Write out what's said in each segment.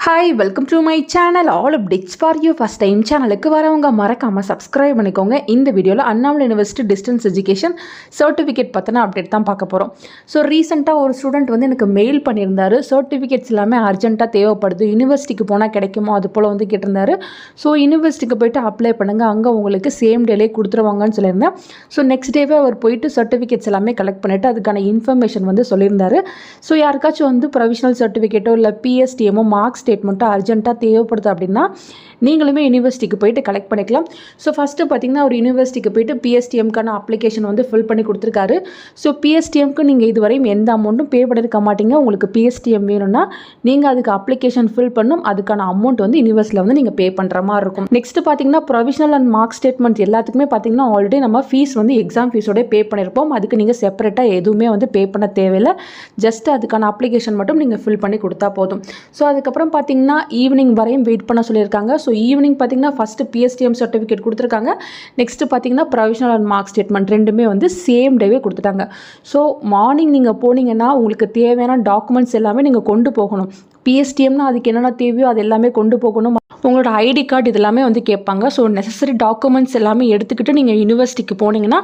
Hi welcome to my channel all updates for you. First time சேனலுக்கு வரவங்க மறக்காமல் subscribe பண்ணிக்கோங்க. இந்த வீடியோவில் Annamalai university distance education certificate பற்றின அப்டேட் தான் பார்க்க போகிறோம். ஸோ ரீசெண்டாக ஒரு ஸ்டூடெண்ட் வந்து எனக்கு மெயில் பண்ணியிருந்தாரு. சர்டிஃபிகேட்ஸ் எல்லாமே அர்ஜென்ட்டாக தேவைப்படுது, யூனிவர்சிட்டிக்கு போனால் கிடைக்குமோ அது போல் வந்து கேட்டிருந்தாரு. ஸோ யூனிவர்சிட்டிக்கு போய்ட்டு அப்ளை பண்ணுங்கள், அங்கே உங்களுக்கு சேம் டேலே கொடுத்துருவாங்கன்னு சொல்லியிருந்தேன். ஸோ நெக்ஸ்ட் டேவே அவர் போயிட்டு சர்டிஃபிகேட்ஸ் எல்லாமே கலெக்ட் பண்ணிவிட்டு அதுக்கான இன்ஃபர்மேஷன் வந்து சொல்லியிருந்தாரு. ஸோ யாருக்காச்சும் வந்து ப்ரொவிஷனல் சர்டிஃபிகேட்டோ இல்லை பிஎஸ்டிஎம்மோ மார்க்ஸ் ஸ்டேட்மெண்ட்டோ அர்ஜென்ட்டாக தேவைப்படுது அப்படின்னா நீங்களுமே யூனிவர்சிட்டிக்கு போய்ட்டு கலெக்ட் பண்ணிக்கலாம். ஸோ ஃபஸ்ட்டு பார்த்திங்கன்னா ஒரு யூனிவர்சிட்டிக்கு போய்ட்டு பிஎஸ்டிஎம்க்கான அப்ளிகேஷன் வந்து ஃபில் பண்ணி கொடுத்துருக்காரு. ஸோ பிஎஸ்டிஎம்க்கு நீங்கள் இதுவரையும் எந்த அமௌண்ட்டும் பே பண்ணியிருக்க மாட்டீங்க. உங்களுக்கு பிஎஸ்டிஎம் வேணும்னா நீங்கள் அதுக்கு அப்ளிகேஷன் ஃபில் பண்ணும், அதுக்கான அமௌண்ட் வந்து யூனிவர்சிட்டியில் வந்து நீங்கள் பே பண்ணுற மாதிரி இருக்கும். நெக்ஸ்ட் பார்த்திங்கன்னா ப்ரொவிஷனல் அண்ட் மார்க் ஸ்டேட்மெண்ட் எல்லாத்துக்குமே பார்த்திங்கன்னா ஆல்ரெடி நம்ம ஃபீஸ் வந்து எக்ஸாம் ஃபீஸோட பே பண்ணியிருப்போம். அதுக்கு நீங்கள் செப்பரேட்டாக எதுவுமே வந்து பே பண்ண தேவையில்லை. ஜஸ்ட் அதுக்கான அப்ளிகேஷன் மட்டும் நீங்கள் ஃபில் பண்ணி கொடுத்தா போதும். ஸோ அதுக்கப்புறம் பார்த்திங்கன்னா ஈவினிங் வரையும் வெயிட் பண்ண சொல்லியிருக்காங்க. ஸோ ஈவினிங் பார்த்திங்கன்னா ஃபஸ்ட்டு பிஎஸ்டிஎம் சர்டிஃபிகேட் கொடுத்துருக்காங்க. நெக்ஸ்ட்டு பார்த்திங்கன்னா ப்ரொவிஷனல் அண்ட் மார்க் ஸ்டேட்மெண்ட் ரெண்டுமே வந்து சேம் டேவே கொடுத்துட்டாங்க. ஸோ மார்னிங் நீங்கள் போனீங்கன்னா உங்களுக்கு தேவையான டாக்குமெண்ட்ஸ் எல்லாமே நீங்கள் கொண்டு போகணும். பிஎஸ்டிஎம்னா அதுக்கு என்னென்ன தேவையோ அது எல்லாமே கொண்டு போகணும். உங்களோட ஐடி கார்டு இதெல்லாமே வந்து கேட்பாங்க. ஸோ நெசசரி டாக்குமெண்ட்ஸ் எல்லாமே எடுத்துக்கிட்டு நீங்கள் யூனிவர்சிட்டிக்கு போனீங்கன்னா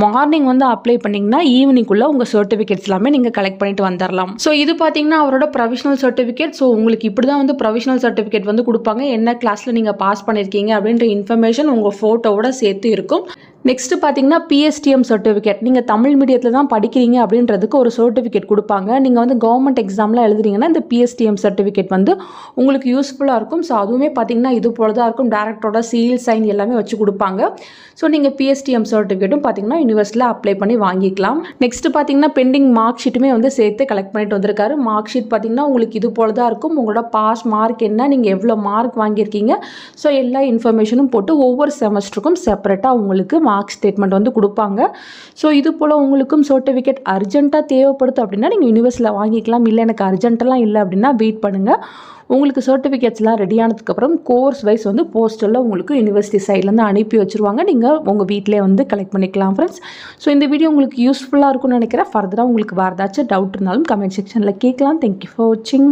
மார்னிங் வந்து அப்ளை பண்ணிங்கன்னா ஈவினிங்குள்ளே உங்கள் சர்டிஃபிகேட்ஸ் எல்லாமே நீங்கள் கலெக்ட் பண்ணிட்டு வந்துடலாம். ஸோ இது பார்த்தீங்கன்னா அவரோட ப்ரொவிஷனல் சர்டிஃபிகேட். ஸோ உங்களுக்கு இப்படி தான் வந்து ப்ரொவிஷனல் சர்டிஃபிகேட் வந்து கொடுப்பாங்க. என்ன கிளாஸில் நீங்கள் பாஸ் பண்ணியிருக்கீங்க அப்படின்ற இன்ஃபர்மேஷன் உங்கள் ஃபோட்டோவோட சேர்த்து இருக்கும். நெக்ஸ்ட்டு பார்த்தீங்கன்னா பிஎஸ்டிஎம் சர்டிஃபிகேட், நீங்கள் தமிழ் மீடியத்தில் தான் படிக்கிறீங்க அப்படின்றதுக்கு ஒரு சர்டிஃபிகேட் கொடுப்பாங்க. நீங்கள் வந்து கவர்மெண்ட் எக்ஸாம்லாம் எழுதுறீங்கன்னா இந்த பிஎஸ்டிஎம் சர்டிஃபிகேட் வந்து உங்களுக்கு யூஸ்ஃபுல்லாக இருக்கும். ஸோ அதுவுமே பார்த்தீங்கன்னா இது போல தான் இருக்கும். டேரக்டரோட சீல் சைன் எல்லாமே வச்சு கொடுப்பாங்க. ஸோ நீங்கள் பிஎஸ்டிஎம் சர்டிஃபிகேட்டும் பார்த்தீங்கன்னா யூனிவர்சிட்டியில் அப்ளை பண்ணி வாங்கிக்கலாம். நெக்ஸ்ட்டு பார்த்தீங்கன்னா பெண்டிங் மார்க் ஷீட்டுமே வந்து சேர்த்து கலெக்ட் பண்ணிட்டு வந்திருக்காரு. மார்க் ஷீட் பார்த்தீங்கன்னா உங்களுக்கு இது போல தான் இருக்கும். உங்களோட பாஸ் மார்க் என்ன, நீங்கள் எவ்வளோ மார்க் வாங்கியிருக்கீங்க, ஸோ எல்லா இன்ஃபர்மேஷனும் போட்டு ஒவ்வொரு செமஸ்டருக்கும் செப்பரேட்டாக உங்களுக்கு மார்க் ஸ்டேட்மெண்ட் வந்து கொடுப்பாங்க. ஸோ இது போல் உங்களுக்கும் சர்டிஃபிகேட் அர்ஜென்ட்டாக தேவைப்படுது அப்படின்னா நீங்கள் யூனிவர்சிட்டியில் வாங்கிக்கலாம். இல்லை எனக்கு அர்ஜென்ட்டெல்லாம் இல்லை அப்படின்னா வெயிட் பண்ணுங்கள். உங்களுக்கு சர்டிஃபிகேட்ஸ்லாம் ரெடி ஆனதுக்கப்புறம் கோர்ஸ் வைஸ் வந்து போஸ்டரில் உங்களுக்கு யூனிவர்சிட்டி சைட்லேருந்து அனுப்பி வச்சுருவாங்க. நீங்கள் உங்கள் வீட்டிலே வந்து கலெக்ட் பண்ணிக்கலாம் ஃப்ரெண்ட்ஸ். ஸோ இந்த வீடியோ உங்களுக்கு யூஸ்ஃபுல்லாக இருக்கும்னு நினைக்கிறேன். ஃபர்தராக உங்களுக்கு வேறு ஏதாச்சும் டவுட் இருந்தாலும் கமெண்ட் செக்ஷனில் கேட்கலாம். தேங்க்யூ ஃபார் வாட்சிங்.